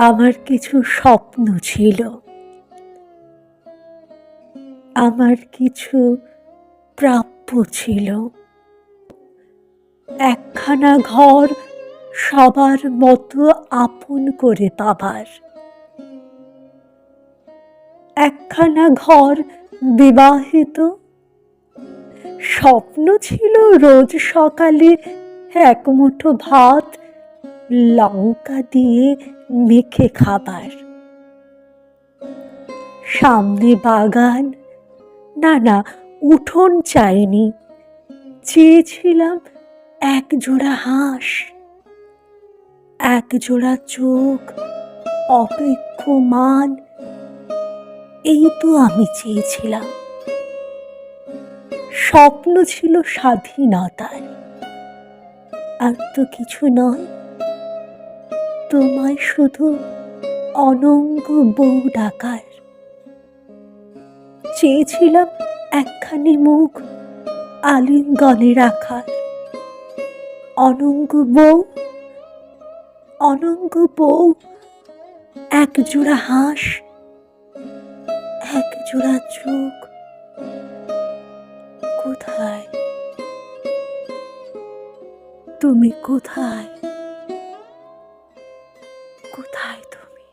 আমার কিছু স্বপ্ন ছিল, আমার কিছু প্রাপ্য ছিল। একখানা ঘর সবার মতো আপন করে পাবার, একখানা ঘর বিবাহিত। স্বপ্ন ছিল রোজ সকালে এক মুঠো ভাত লঙ্কা দিয়ে মেখে খাবার। সামনে বাগান, না না উঠোন চাইনি, চেয়েছিলাম এক জোড়া হাঁস, এক জোড়া চোখ অপেক্ষমান। এই তো আমি চেয়েছিলাম। স্বপ্ন ছিল স্বাধীনতার, আর তো কিছু নয়। তোমায় শুধু অনঙ্গ বউ ডাকার। চেয়েছিলাম একখানি মুখ আলিঙ্গনে রাখার। অনঙ্গ বউ, অনঙ্গ বউ, এক জোড়া হাঁস, এক জোড়া চোখ। কোথায় তুমি, কোথায়, কোথায় তুমি?